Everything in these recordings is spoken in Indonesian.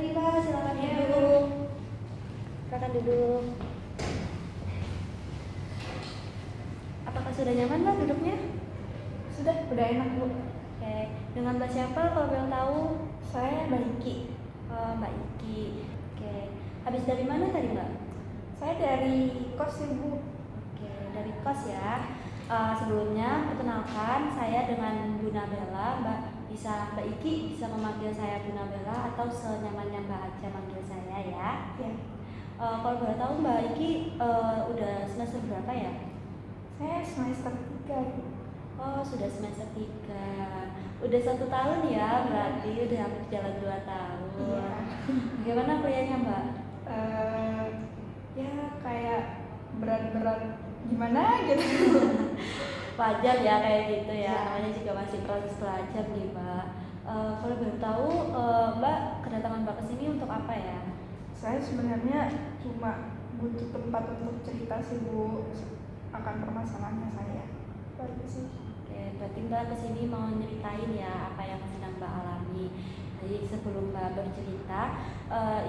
Riva, silakan duduk. Silakan duduk. Apakah sudah nyaman Mbak duduknya? Sudah, udah enak Bu. Oke, dengan Mbak siapa kalau boleh tahu? Saya Mbak Iki. Mbak Iki. Oke, habis dari mana tadi Mbak? Saya dari kos sih Bu. Oke, dari kos ya. Sebelumnya perkenalkan saya dengan Bu Nabela. Mbak Iki bisa memanggil saya Bu Nabela atau senyamannya Mbak aja manggil saya ya. Ya. Kalau boleh tahu Mbak Iki udah semester berapa ya? Saya semester 3 Bu. Oh, sudah semester 3. Udah 1 tahun ya, berarti udah hampir jalan 2 tahun. Iya. Bagaimana kuliahnya Mbak? Ya kayak berat-berat gimana gitu. Wajar ya kayak gitu ya, Ya. namanya juga masih proses belajar nih Mbak. Kalau boleh tahu Mbak kedatangan Mbak ke sini untuk apa ya? Saya sebenarnya cuma butuh tempat untuk cerita sih Bu akan permasalahannya saya. Bagus sih. Oke, berarti Mbak kesini mau nyeritain ya apa yang sedang Mbak alami. Jadi sebelum Mbak bercerita,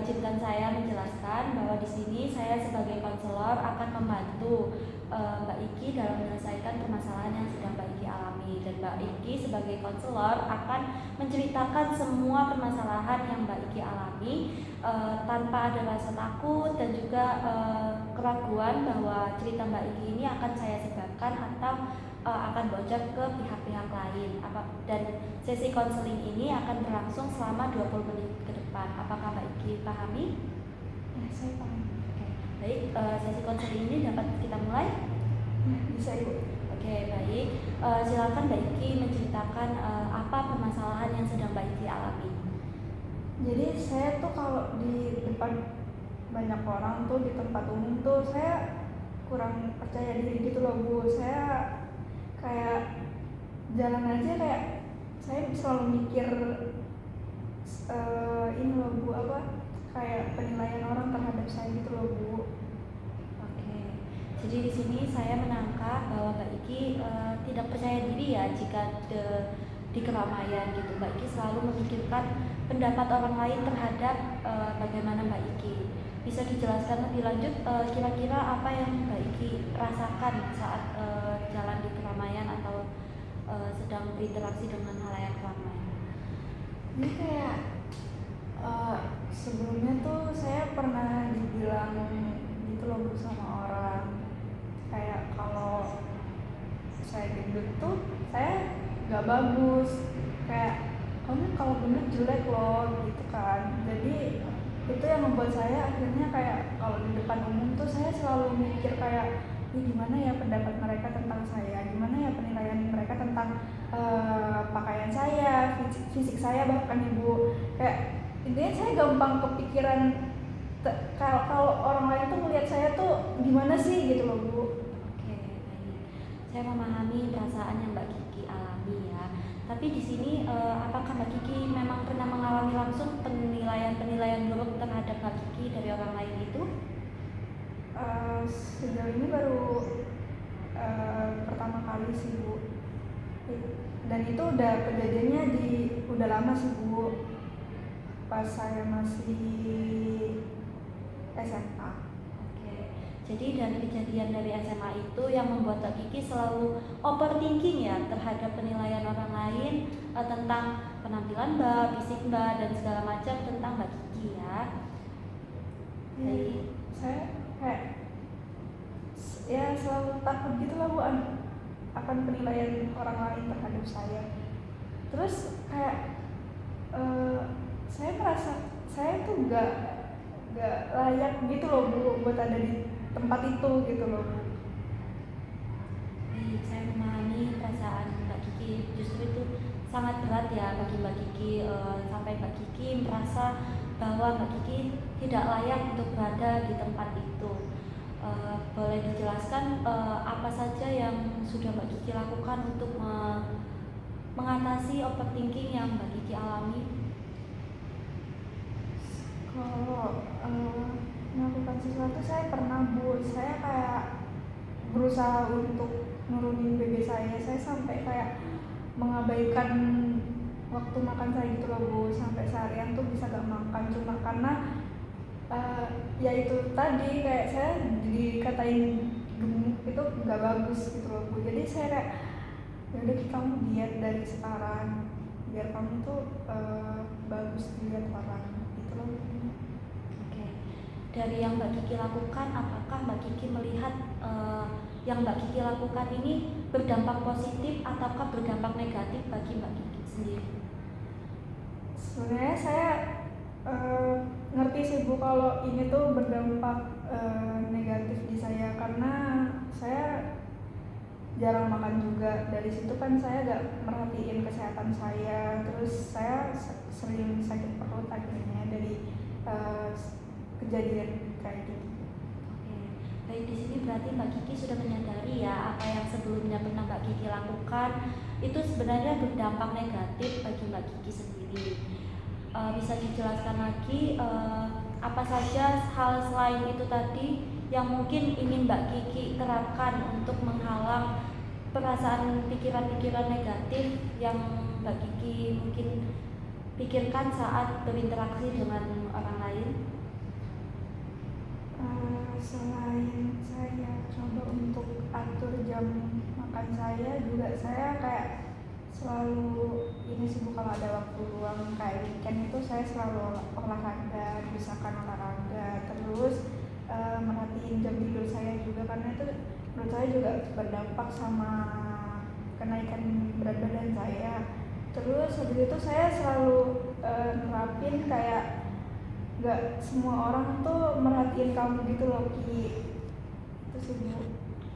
izinkan saya menjelaskan bahwa di sini saya sebagai konselor akan membantu Mbak Iki dalam menyelesaikan permasalahan yang sedang Mbak Iki alami, dan Mbak Iki sebagai konselor akan menceritakan semua permasalahan yang Mbak Iki alami tanpa ada rasa takut dan juga keraguan bahwa cerita Mbak Iki ini akan saya sebarkan atau akan bocor ke pihak-pihak lain. Dan sesi konseling ini akan berlangsung selama 20 menit ke depan. Apakah Mbak Iki pahami? Ya, saya paham. Oke, baik. Sesi konseling ini dapat kita mulai? Ya, bisa Ibu. Oke, baik. Silakan Mbak Iki menceritakan apa permasalahan yang sedang Mbak Iki alami. Jadi saya tuh kalau di depan banyak orang tuh di tempat umum tuh saya kurang percaya diri gitu loh Bu. Saya kayak jalan aja kayak saya selalu mikir ini loh Bu, kayak penilaian orang terhadap saya gitu loh Bu. Oke, jadi di sini saya menangkap bahwa Mbak Iki tidak percaya diri ya jika di keramaian gitu. Mbak Iki selalu memikirkan pendapat orang lain terhadap bagaimana Mbak Iki. Bisa dijelaskan lebih lanjut kira-kira apa yang Mbak Iki rasakan saat jalan di keramaian atau sedang berinteraksi dengan halayak ramai? Ini kayak sebelumnya tuh saya pernah dibilang gitu loh Bu sama orang, kayak kalau saya gendut tuh saya nggak bagus, kayak kamu kalau gendut jelek loh gitu kan. Jadi itu yang membuat saya akhirnya kayak kalau di depan umum tuh saya selalu mikir kayak gimana ya pendapat mereka tentang saya, gimana ya penilaian mereka tentang pakaian saya, fisik saya bahkan Ibu. Kayak intinya saya gampang kepikiran kalau orang lain tuh melihat saya tuh gimana sih gitu loh Bu. Oke, baik. Saya memahami perasaan yang Mbak Kiki alami ya. Tapi di sini apakah Mbak Kiki memang pernah mengalami langsung penilaian buruk terhadap Mbak Kiki dari orang lain itu? Sejauh ini baru pertama kali sih Bu. Dan itu udah kejadiannya udah lama sih Bu. Pas saya masih SMA. Oke, jadi dari kejadian dari SMA itu yang membuat Mbak Kiki selalu overthinking ya terhadap penilaian orang lain tentang penampilan Mbak, fisik Mbak, dan segala macam tentang Mbak Kiki ya. Baik. Saya kayak ya selalu takut gitu lah Bu akan penilaian orang lain terhadap saya. Terus kayak saya merasa saya tuh nggak layak gitu loh Bu buat ada di tempat itu gitu loh Bu. Baik, saya memahami perasaan Mbak Kiki. Justru itu sangat berat ya bagi Mbak Kiki sampai Mbak Kiki merasa bahwa Mbak Kiki tidak layak untuk berada di tempat itu. Boleh dijelaskan apa saja yang sudah Mbak Kiki lakukan untuk mengatasi overthinking yang Mbak Kiki alami? Kalau melakukan sesuatu saya pernah Bu, saya kayak berusaha untuk nurunin BB saya sampai kayak mengabaikan waktu makan saya gitu loh Bu, sampai seharian tuh bisa gak makan cuma ya itu tadi kayak saya dikatain gemuk itu nggak bagus gitu loh Bu. Jadi saya kayak ya udah kamu diet dari sekarang biar kamu tuh bagus dilihat orang gitu loh. Oke. Dari yang Mbak Kiki lakukan, apakah Mbak Kiki melihat yang Mbak Kiki lakukan ini berdampak positif ataukah berdampak negatif bagi Mbak Kiki sendiri? Sebenarnya saya ngerti sih Bu kalau ini tuh berdampak negatif di saya karena saya jarang makan juga. Dari situ kan saya gak merhatiin kesehatan saya, terus saya sering sakit perut akhirnya dari kejadian kayak gitu. Oke. Baik, di sini berarti Mbak Kiki sudah menyadari ya apa yang sebelumnya pernah Mbak Kiki lakukan itu sebenarnya berdampak negatif bagi Mbak Kiki sendiri. Bisa dijelaskan lagi apa saja hal selain itu tadi yang mungkin ingin Mbak Kiki terapkan untuk menghalang perasaan pikiran-pikiran negatif yang Mbak Kiki mungkin pikirkan saat berinteraksi dengan orang lain? Selain saya coba untuk atur jam makan saya, juga saya kayak selalu ini sih Bu, kalau ada waktu luang kayak weekend itu saya selalu olahraga, misalkan olahraga, terus merhatiin jam tidur saya juga karena itu menurut saya juga berdampak sama kenaikan berat badan saya. Terus habis itu saya selalu nerapin kayak gak semua orang tuh merhatiin kamu gitu loh Ki. Itu sih Bu.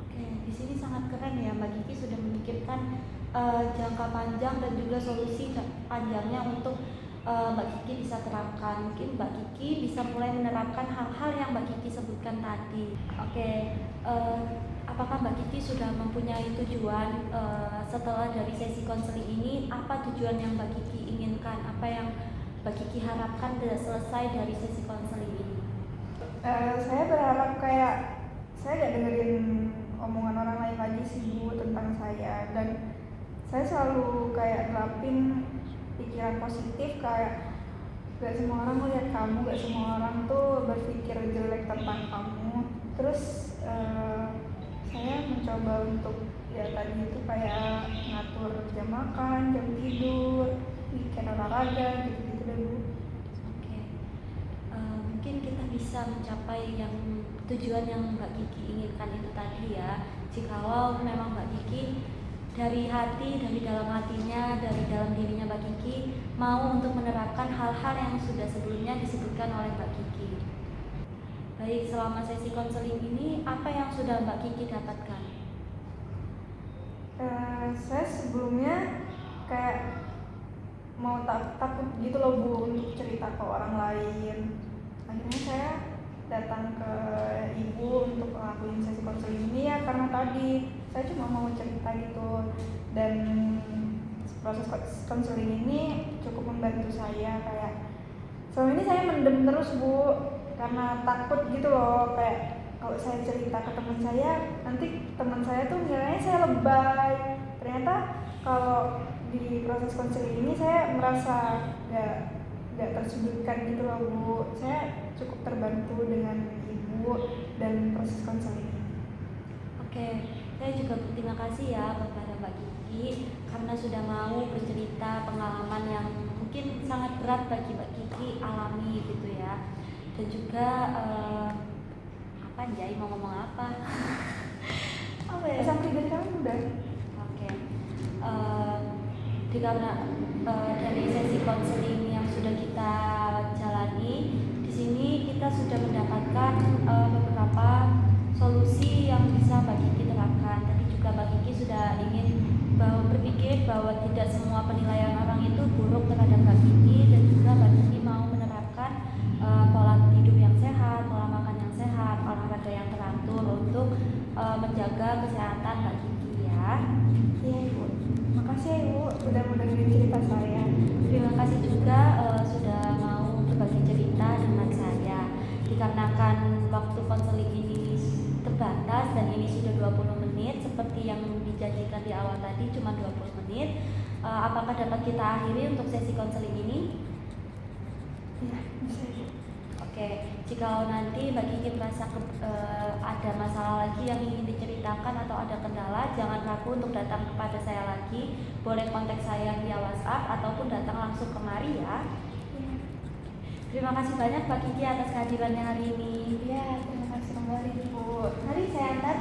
Oke, di sini sangat keren ya Mbak Kiki sudah memikirkan jangka panjang dan juga solusi panjangnya untuk Mbak Kiki bisa terapkan. Mungkin Mbak Kiki bisa mulai menerapkan hal-hal yang Mbak Kiki sebutkan tadi. Oke, apakah Mbak Kiki sudah mempunyai tujuan setelah dari sesi konseling ini? Apa tujuan yang Mbak Kiki inginkan? Apa yang Mbak Kiki harapkan sudah selesai dari sesi konseling ini? Saya berharap kayak saya gak dengerin omongan orang lain lagi sih Bu tentang saya, dan saya selalu kayak nerapin pikiran positif kayak gak semua orang melihat kamu, gak semua orang tuh berpikir jelek tentang kamu. Terus saya mencoba untuk ya tadi itu kayak ngatur jam makan, jam tidur, weekend olahraga gitu-gitu deh Bu. Oke, mungkin kita bisa mencapai yang tujuan yang Mbak Kiki inginkan itu tadi ya. Jikalau memang Mbak Kiki dari hati, dari dalam hatinya, dari dalam dirinya Mbak Kiki mau untuk menerapkan hal-hal yang sudah sebelumnya disebutkan oleh Mbak Kiki. Baik, selama sesi konseling ini apa yang sudah Mbak Kiki dapatkan? Saya sebelumnya kayak mau takut gitu loh Bu untuk cerita ke orang lain. Akhirnya saya datang ke ibu untuk ngelakuin sesi konseling ini ya karena tadi saya cuma mau cerita gitu, dan proses konseling ini cukup membantu saya. Kayak selama ini saya mendem terus Bu karena takut gitu loh, kayak kalau saya cerita ke teman saya nanti teman saya tuh nilainya saya lebay. Ternyata kalau di proses konseling ini saya merasa gak tersudutkan gitu loh Bu. Saya cukup terbantu dengan ibu dan proses konseling ini. Oke, saya juga berterima kasih ya kepada Mbak Kiki karena sudah mau bercerita pengalaman yang mungkin sangat berat bagi Mbak Kiki alami gitu ya. Dan juga apa Jai mau ngomong apa? Apa ya? Pesan pribadi kamu udah? Oke, karena dari sesi konseling yang sudah kita jalani, di sini kita sudah mendapatkan beberapa solusi yang bisa Mbak Kiki terapkan. Tadi juga Mbak Kiki sudah ingin berpikir bahwa tidak semua penilaian orang itu buruk terhadap Mbak Kiki, dan juga Mbak Kiki mau menerapkan pola tidur yang sehat, pola makan yang sehat, olahraga yang teratur untuk menjaga kesehatan Mbak Kiki ya. Iya Ibu. Makasih ya Ibu udah mau dengerin cerita saya. Terima kasih juga sudah mau berbagi cerita dengan saya. Dikarenakan waktu konseling ini terbatas dan ini sudah 20 menit seperti yang dijanjikan di awal tadi cuma 20 menit. Apakah dapat kita akhiri untuk sesi konseling ini? Iya, bisa Ibu. Oke, jika nanti Mbak Kiki merasa ada masalah lagi yang ingin diceritakan atau ada kendala, jangan ragu untuk datang kepada saya lagi. Boleh kontak saya via WhatsApp ataupun datang langsung kemari ya. Terima kasih banyak Mbak Kiki atas kehadirannya hari ini. Ya, terima kasih kembali Bu. Mari saya antar.